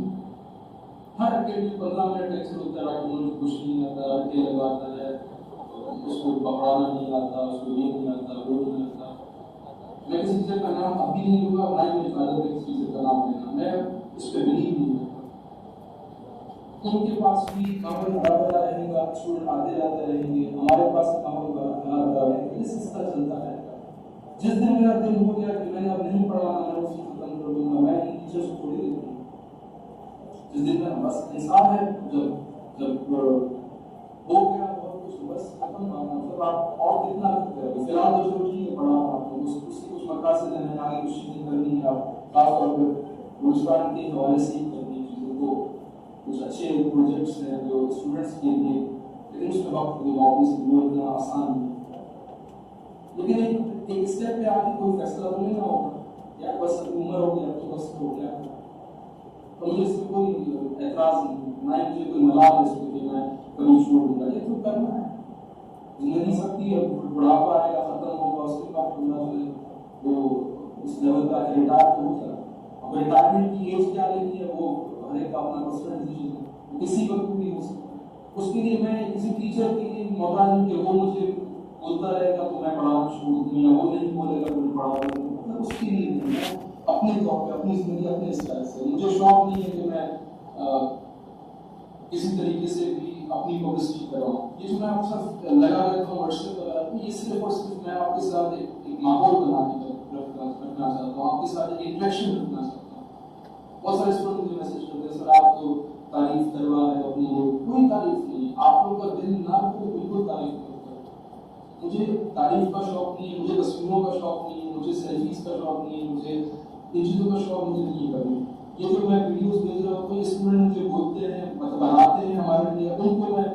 हर एकेडमी 15 मिनट लेक्चर होता है, डॉक्यूमेंट कुछ नहीं आता, अड्डे लगाता है, उसको पकड़ाना नहीं आता, उसको ये नहीं आता, वो नहीं आता। मैं किसी टीचर का नाम अभी नहीं लूंगा, ना ही मेरे फादर के टीचर का नाम लेना, मैं इस पे बिलीव नहीं करता। उनके पास भी माहौल बड़ा रहेगा, स्टूडेंट आते जाते रहेंगे, हमारे पास माहौल बड़ा रहेगा, ये सिलसिला चलता रहेगा। जिस दिन मेरा दिल हो गया कि मैंने अब नहीं पढ़ाना, मैं उसी खत्म कर दूंगा, मैं इन टीचर्स को छोड़ देता हूँ। जिस दिन में बस इंसान है, जब हो गया बहुत कुछ, बस खत्म करना, मतलब आप और कितना करेंगे। फिलहाल तो जो ठीक है पढ़ा आपको, उसकी कुछ मकासद है, आगे कुछ चीजें करनी है, आप खासतौर पर रोजगार के हवाले से ही करनी है चीजों को, कुछ अच्छे प्रोजेक्ट्स हैं जो स्टूडेंट्स के लिए, लेकिन उसमें वक्त की वापस वो इतना आसान नहीं। लेकिन एक स्टेप पे आके कोई फैसला तो नहीं ना होगा, या बस उम्र हो गया तो बस हो गया। तो मुझे इसमें कोई एतराज नहीं, ना ही मुझे कोई मलाल है इसमें कि मैं कभी छोड़ दूंगा, ये तो करना है। जिंदगी सबकी है, बुढ़ापा आएगा, खत्म होगा, उसके बाद बंदा जो है वो उस लेवल पर रिटायर तो होगा। अब रिटायरमेंट की एज क्या लेनी है वो हर एक का अपना पर्सनल डिसीजन है, किसी वक्त भी हो सकता है। उसके लिए मैं किसी टीचर के लिए मोहताज हूं कि वो मुझे बोलता रहेगा तो मैं पढ़ाना छोड़ दूंगा, या वो नहीं बोलेगा तो मैं पढ़ा दूंगा, मतलब उसके लिए नहीं। मैं अपने तौर पे अपनी जिंदगी अपने स्टाइल से, मुझे शौक नहीं है कि मैं किसी तरीके से भी अपनी पब्लिसिटी कराऊं। ये जो मैं आपके साथ लगा रहता हूँ व्हाट्सएप वगैरह, ये सिर्फ और सिर्फ मैं आपके साथ एक माहौल बनाने का रखना चाहता हूँ, आपके साथ एक इंटरेक्शन रखना चाहता हूँ। बहुत सारे स्टूडेंट मुझे मैसेज करते हैं, सर आप तो तारीफ करवा रहे हो अपनी, कोई तारीफ नहीं, आप लोगों का दिल ना तो बिल्कुल तारीफ नहीं करता। मुझे तारीफ का शौक नहीं है, मुझे तस्वीरों का शौक नहीं है, मुझे सेल्फीज का शौक नहीं है, मुझे इन चीज़ों का शौक मुझे नहीं है कभी। ये जो मैं वीडियोस भेज रहा हूँ, कोई स्टूडेंट मुझे बोलते हैं, मतलब बनाते हैं हमारे लिए, उनको मैं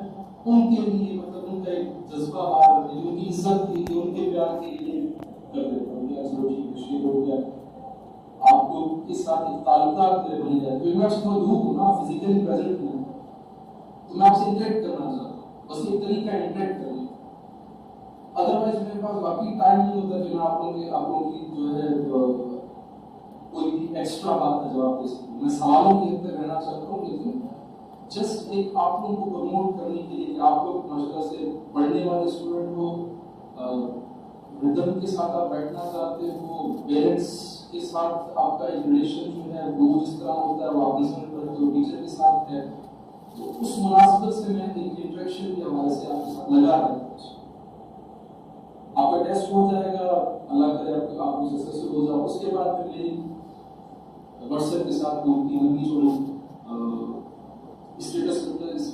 उनके लिए, मतलब उनका एक जज्बा बाहर, उनकी इज्जत के लिए, उनके प्यार के लिए कर देता हूँ। चलो ठीक है, शेयर हो गया, आप लोग के साथ एक ताल्लुकात बन जाए। तो मैं आपसे दूर हूँ ना, फिजिकली प्रेजेंट हूँ, तो मैं आपसे इंटरेक्ट करना चाहता हूँ, बस एक तरीका है इंटरेक्ट करने। अदरवाइज मेरे पास बाकी टाइम नहीं होता कि मैं आप लोगों की जो है कोई भी एक्स्ट्रा बात का जवाब दे सकूं। मैं सवालों के अंदर रहना चाहता हूँ, लेकिन जस्ट एक आप लोगों को प्रमोट करने के लिए कि आप लोग माशाल्लाह से पढ़ने वाले स्टूडेंट हो, रिदम के साथ आप बैठना चाहते हो, पेरेंट्स के साथ आपका एक रिलेशन जो है वो जिस तरह होता है वो आप जो टीचर के साथ है, तो उस मुनासिबत से मैं एक इंटरेक्शन के हवाले से आपके साथ लगा रहता हूँ। आपका टेस्ट हो जाएगा, अल्लाह करे आप सक्सेसफुल हो जाओ, उसके बाद फिर मेरी व्हाट्सएप के साथ कोई लंबी छोड़ी स्टेटस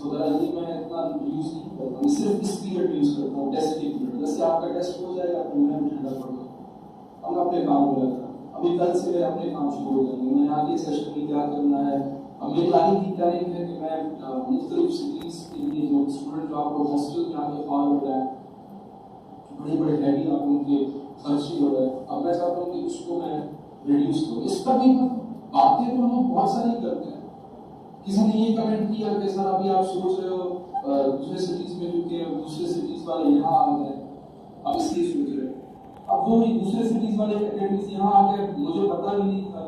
वगैरह ये मैं इतना यूज नहीं करता हूँ, सिर्फ इस पीरियड यूज करता हूँ, टेस्ट के पीरियड। जैसे आपका टेस्ट हो जाएगा तो मैं ठंडा पड़ जाऊँ, अब अपने काम में लगा, अभी कल से मैं अपने काम शुरू हो जाएंगे, मैं आगे सेशन में क्या करना है। अब मेरी आगे की प्लानिंग है कि मैं मुख्तलिफ सिटीज के लिए जो स्टूडेंट जो आपको हॉस्टल में आगे फॉल हो रहा है, बड़े बड़े हैवी आप उनके खर्चे हो रहे हैं, अब मैं चाहता हूँ कि उसको मैं रिड्यूस करूँ। इसका भी बातें तो लोग बहुत सारी करते हैं। किसी ने ये कमेंट किया कि सर अभी आप सोच रहे हो दूसरे सिटीज में जो कि दूसरे सिटीज वाले यहाँ आ गए, अब इसलिए सोच रहे हो। अब वो दूसरे सिटीज वाले एकेडमीज यहाँ आ गए, मुझे पता भी नहीं था।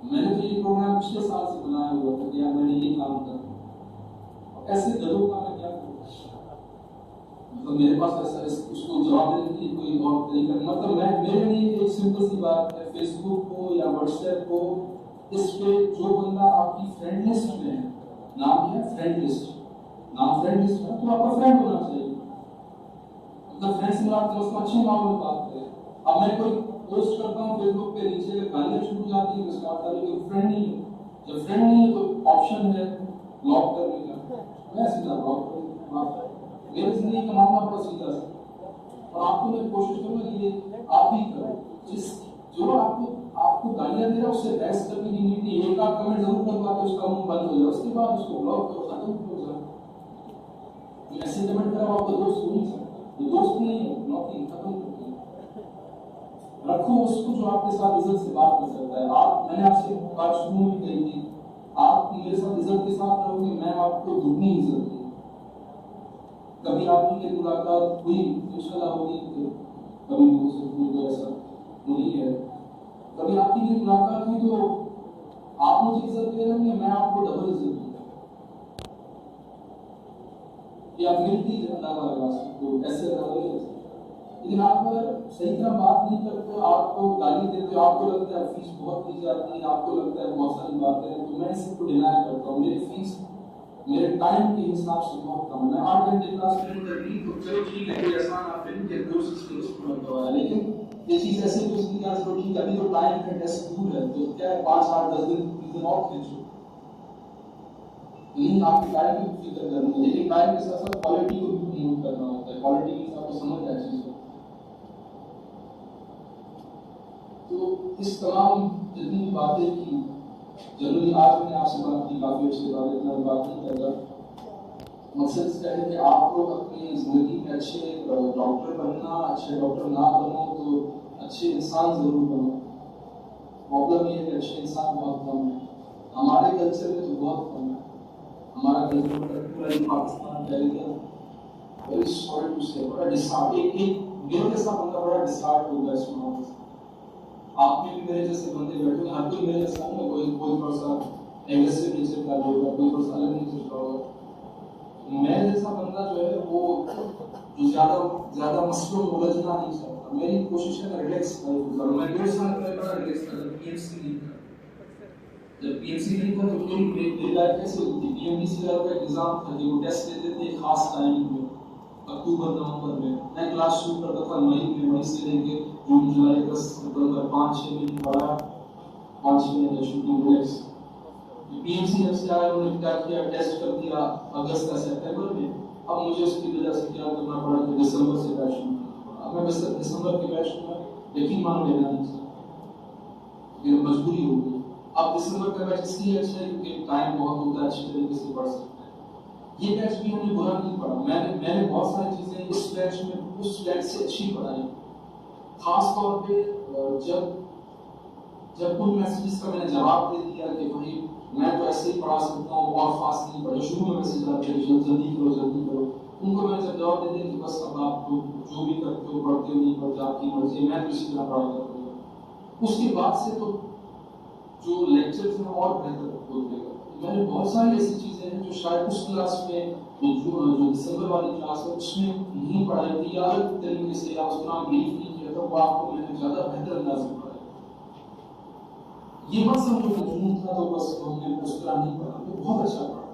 मैंने तो ये प्रोग्राम पिछले साल से बनाया हुआ था कि यार मैंने ये काम करना, ऐसे गधों का मैं क्या करूँ। मतलब मेरे पास ऐसा उसको जवाब देने के लिए कोई और तरीका, मतलब मेरे लिए एक सिंपल सी बात है, फेसबुक हो या व्हाट्सएप हो, इस पे जो बंदा आपकी फ्रेंड लिस्ट में है नाम क्या है? Friend list. नाम फ्रेंड लिस्ट है तो आपका फ्रेंड होना चाहिए, मतलब फ्रेंड से मिलाते उसको अच्छे माहौल में बात करें। अब मैं कोई पोस्ट करता हूँ फेसबुक पे, नीचे अगर गालियाँ छूट जाती है तो इसका मतलब है कि फ्रेंड नहीं है। जब फ्रेंड नहीं है तो ऑप्शन है ब्लॉक करने का, मैं सीधा ब्लॉक कर दूंगा। मेरी जिंदगी का मामला बड़ा सीधा सा, और आपको मैं कोशिश करूंगा कि ये आप ही करो। जिस जो आपको गालियां दे रहा है उससे बहस करने की नीति, एक आध कमेंट जरूर करवा के उसका मुंह बंद हो जाए, उसके बाद उसको ब्लॉक करो, खत्म हो जाए। ऐसे कमेंट करा आपका दोस्त हो नहीं सकता, ये दोस्त नहीं है, ब्लॉकिंग खत्म कर दिया। रखो उसको जो आपके साथ इज्जत से बात कर सकता है। आप, मैंने आपसे बात शुरू में कही थी, आप मेरे साथ इज्जत के साथ रहोगे, मैं आपको दुगनी इज्जत दूंगा। कभी आपकी ये मुलाकात हुई, इंशाल्लाह होगी, कभी हो सकती है, ऐसा नहीं है। कभी आपकी ये मुलाकात हुई तो आप मुझे इज्जत दे रहे होंगे, मैं आपको डबल इज्जत दूंगा। या मिलती अल्लाह वाला को ऐसे रहोगे। लेकिन आप अगर सही तरह बात नहीं करते, आपको गाली देते हो, आपको लगता है फीस बहुत दी जाती है, आपको लगता है बहुत सारी बातें हैं, तो मैं इसको डिनाई करता हूँ। मेरी फीस मेरे टाइम के हिसाब से बहुत कम है। मैं 8 घंटे क्लास में करती तो चलो ठीक है, कोई आसान आप के कोर्सेज के उसमें होता है, लेकिन ये चीज़ ऐसे तो उसकी क्लास तो ठीक है, अभी तो टाइम का टेस्ट दूर है, तो क्या है 5 8 10 दिन और खींचो, नहीं आपकी टाइम की फिक्र करनी है, लेकिन टाइम के साथ साथ क्वालिटी को भी नोट करना होता है, क्वालिटी के हिसाब से समझ आए चीज़ को। तो इस तमाम जितनी भी बातें की, जनरली आज मैंने आपसे बात की, काफ़ी अच्छी बात है, इतना बात नहीं करता। मकसद इसका है कि आप लोग अपनी ज़िंदगी में अच्छे डॉक्टर बनना, अच्छे डॉक्टर ना बनो तो अच्छे इंसान ज़रूर बनो। प्रॉब्लम ये है कि अच्छे इंसान बहुत कम है, हमारे कल्चर में तो बहुत कम है। हमारा कल्चर पूरा पाकिस्तान फैल गया, वेरी सॉरी टू से, बड़ा डिसहार्ट, एक मेरे जैसा बंदा बड़ा डिसहार्ट हो गया इस मामले से। आप में भी मेरे जैसे बंदे बैठे, हर कोई मेरे जैसा नहीं, कोई थोड़ा सा एग्रेसिव नेचर का होगा, कोई थोड़ा सा अलग नेचर का होगा। मैं जैसा बंदा जो है वो जो ज्यादा मसलों में उलझना नहीं चाहता। मेरी कोशिश है रिलैक्स लाइफ गुजारूं। मैं 2 साल पहले बड़ा रिलैक्स था, जब पीएमसी नहीं था, तो मेरी लाइफ कैसे होती थी। पीएमसी का एग्जाम था कि वो टेस्ट लेते थे खास टाइम में, अक्टूबर नवंबर में। मैं क्लास शुरू करता था मई से लेके जून जुलाई अगस्त सितंबर, 5-6 महीने पढ़ा, 5-6 महीने छुट्टी रिलैक्स। पीएमसी जब से आया उन्होंने क्या किया, टेस्ट कर दिया अगस्त या सितंबर में। अब मुझे उसकी वजह से क्या करना पड़ा कि दिसंबर से बैच शुरू करना। अब मैं बस दिसंबर के बैच में यकीन मानो लेना नहीं सकता, ये मजबूरी हो गई। अब दिसंबर का बैच इसलिए अच्छा है क्योंकि टाइम बहुत होता है, अच्छी तरीके से पढ़ सकते हैं। ये बैच भी हमने बुरा नहीं पढ़ा, मैंने बहुत सारी चीजें इस बैच में उस बैच से अच्छी पढ़ाई। खास तौर पे जब उन मैसेजेस का मैंने जवाब दे दिया कि भाई मैं तो ऐसे ही पढ़ा सकता हूँ, और फास्ट नहीं पढ़ा, शुरू में मैसेज आते हैं जल्दी करो, उनको मैंने जब जवाब दे दिया कि बस अब आप तो जो भी करते हो पढ़ते हो नहीं पढ़ते आपकी मर्जी, मैं तो इसी तरह पढ़ाई करूँगा। उसके बाद से तो जो लेक्चर्स हैं और बेहतर होते गए। मैंने बहुत सारी ऐसी चीजें हैं जो शायद उस क्लास में जो दिसंबर वाली क्लास है उसमें नहीं पढ़ाई थी, या अलग तरीके से या उसका ब्रीफ नहीं किया था, वो आपको मैंने ज्यादा बेहतर अंदाज में पढ़ाया। ये मत समझो कि जुनून था तो बस हमने उस तरह नहीं पढ़ा, तो बहुत अच्छा पढ़ा।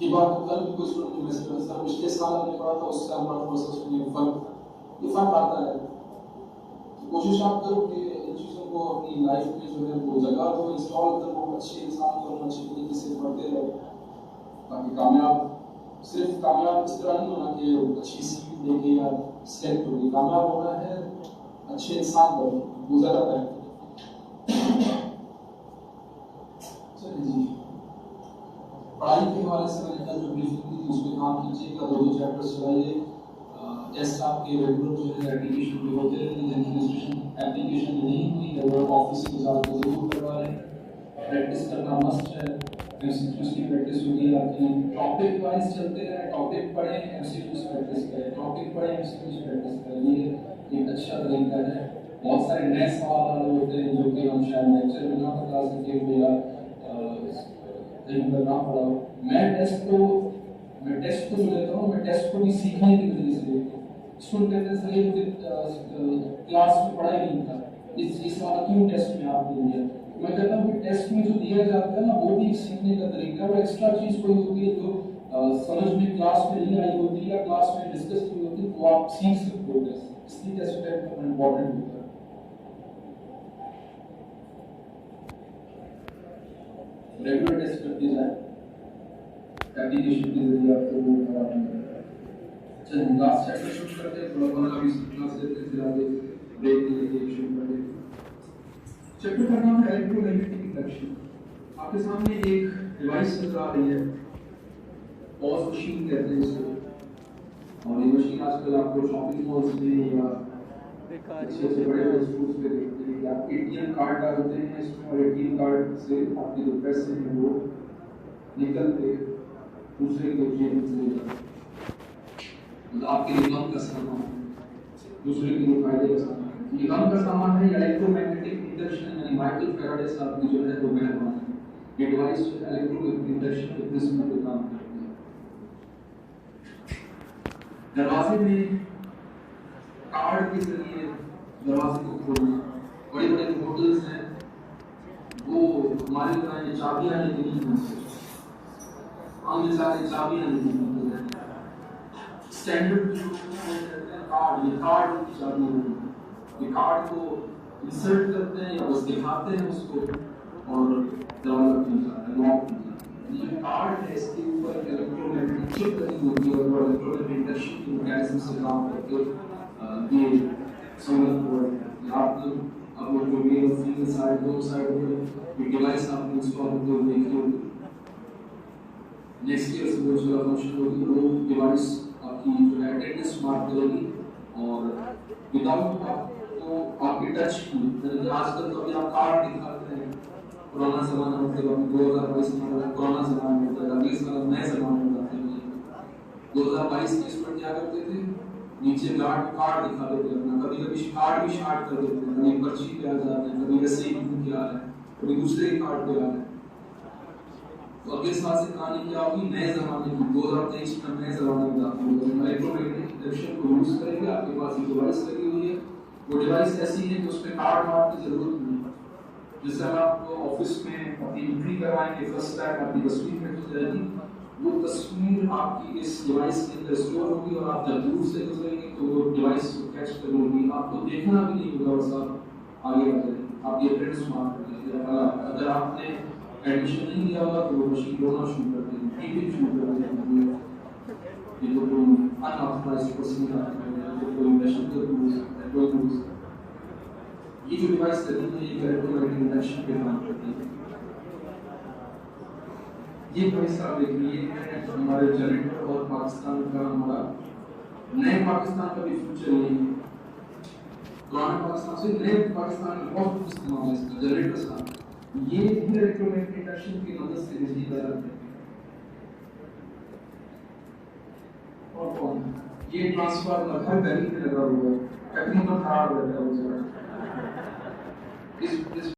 ये बात तो कल भी कोई स्टूडेंट ने मैसेज किया था, पिछले साल हमने पढ़ा था उससे हमारा थोड़ा सा उसमें फर्क आता है। तो कोशिश आप करो कि इन चीज़ों को अपनी लाइफ में जो है वो जगह दो, इंस्टॉल करो, अच्छे इंसान को अच्छे तरीके से पढ़ते रहो, ताकि सिर्फ कामयाब इस तरह नहीं होना कि अच्छी सीट लेके या सेलेक्ट होगी। कामयाब होना है अच्छे इंसान बनो, वो ज़्यादा बेहतर। चलिए जी, पढ़ाई के हवाले से मैंने कल जो ब्रीफिंग दी थी उस पर काम कीजिएगा, 2 चैप्टर्स चलाइए। टेस्ट आपके रेगुलर जो है एप्लीकेशन पे होते रहते हैं, रजिस्ट्रेशन एप्लीकेशन नहीं हुई है वो ऑफिस के साथ जरूर करवा लें। प्रैक्टिस करना मस्ट है, एमसीक्यूज की प्रैक्टिस होगी आपकी। टॉपिक वाइज चलते रहे, टॉपिक पढ़ें एमसीक्यूज प्रैक्टिस करें, टॉपिक पढ़ें एमसीक्यूज प्रैक्टिस करें, ये एक अच्छा तरीका है। बहुत सारे नए सवाल होते हैं जो कि हम शायद लेक्चर में ना बता सके या कहीं पर ना पढ़ा हो। मैं टेस्ट को जो लेता हूँ, मैं टेस्ट को भी सीखने की वजह से लेता हूँ। स्कूल कहते हैं क्लास में पढ़ा ही नहीं था, इस वाला क्यों टेस्ट में आपने लिया, मैं कहता हूँ कि टेस्ट में जो दिया जाता है ना वो भी एक सीखने का तरीका है, और एक्स्ट्रा चीज कोई होती है जो समझ में क्लास में नहीं आई होती या क्लास में डिस्कस नहीं होती, वो आप सीख सकते हो टेस्ट, इसलिए टेस्ट टाइप इम्पोर्टेंट होता है। रेगुलर टेस्ट करते जाए, एप्लीकेशन के जरिए आपको वो खराब नहीं होगा। चलिए लास्ट चैप्टर शुरू करते हैं, थोड़ा 15-20 क्लास लेते हैं, फिर आगे ब्रेक लेके शुरू करेंगे। चैप्टर का नाम है इलेक्ट्रोमैग्नेटिक इंडक्शन। आपके सामने एक डिवाइस नजर आ रही है, पॉज मशीन कहते हैं इसको, और ये मशीन आजकल आपको शॉपिंग मॉल्स में या अच्छे से बड़े बड़े स्कूल्स में देखते हैं कि आप एटीएम कार्ड डालते हैं इसमें, और एटीएम कार्ड से आपके जो पैसे हैं वो निकल के दूसरे के जेब में चले जाते हैं। मतलब आपके लिए काम का सामान, दूसरे के लिए फायदे का सामान। ये काम का सामान है इलेक्ट्रोमैग्नेटिक इंडक्शन, यानी माइकल फैराडे साहब की जो है वो बहन है। ये डिवाइस जो है इलेक्ट्रोमैग्नेटिक इंडक्शन के प्रिंसिपल पे काम करती है। दरवाजे में कार्ड के जरिए दरवाजे को खोलना, बड़े बड़े होटल्स हैं वो हमारे तरह ये चाबियां लेके नहीं घूमते, हम ये सारे चाबियां लेके घूमते हैं। स्टैंडर्ड कार्ड, ये कार्ड की चाबी होती है, ये कार्ड को इंसर्ट करते हैं या बस दिखाते हैं उसको और दरवाजा खुल जाता है, लॉक खुल जाता है। ये कार्ड है, इसके ऊपर इलेक्ट्रोमैग्नेटिक चिप लगी होती है और इलेक्ट्रोमैग्नेटिक इंडक्शन के मैकेनिज्म से काम करके ये सहूलियत हो रही है। आप लोग जो मेल और फीमेल साइड दोनों साइड में ये डिवाइस आपने इंस्टॉल होते हुए देखी होगी। नेक्स्ट ईयर से वो जो फंक्शन होगी वो डिवाइस आपकी जो है अटेंडेंस मार्क करेगी और विदाउट आपको आपके टच की, यानी आजकल तो अभी आप कार्ड दिखाते हैं, पुराना ज़माना मतलब अभी 2022 में पुराना ज़माना होता है, अगले साल नए ज़माने में आते हैं। 2022 में इसमें क्या करते थे, नीचे कार्ड दिखा देते हैं अपना, कभी कभी कार्ड भी शार्ट कर देते हैं, कभी पर्ची पे आ जाते हैं, कभी ऐसे ही क्या आ रहा है, कभी दूसरे कार्ड पे आ रहा है। तो अगले साल से कहानी क्या होगी, नए ज़माने की 2023 में नए ज़माने में दाखिल होगा। इलेक्ट्रोमैग्नेटिक इंडक्शन को यूज़ करेंगे, आपके पास ये डिवाइस लगी हुई है, वो डिवाइस ऐसी है कि उसमें कार्ड मार्क की जरूरत नहीं है। जैसे हम आपको ऑफिस में अपनी एंट्री करवाएंगे, फर्स्ट टाइम आपकी तस्वीर में जाएगी, वो तस्वीर आपकी इस डिवाइस के अंदर स्टोर होगी और आप जब दूर से गुजरेंगे तो वो डिवाइस को कैच कर लेगी, आपको देखना भी नहीं होगा, बस आप आगे आ जाएंगे, आप ये प्रिंट्स मार्क कर लीजिए। अगर आपने एडमिशन नहीं लिया होगा तो वो मशीन रोना शुरू कर देगी, टीवी शुरू कर देगी, ये तो कोई अनऑथराइज्ड पर्सन है, तो कोई इंडक्शन का यूज करता है, कोई यूज करता है। ये जो डिवाइस लगी है ये इलेक्ट्रोमैग्नेटिक इंडक्शन पे काम करती है। ये भाई साहब देखिए, ये है हमारे जनरेटर और पाकिस्तान का, हमारा नए पाकिस्तान का भी फ्यूचर नहीं है। पुराने पाकिस्तान से नए पाकिस्तान में बहुत इस्तेमाल है इसका, जनरेटर साहब ये भी इलेक्ट्रोमैग्नेटिक इंडक्शन की मदद से बिजली पैदा करते हैं। और कौन, ये ट्रांसफार्मर हर गली में लगा हुआ है, तकरीबन खराब रहता है वो जरा। इस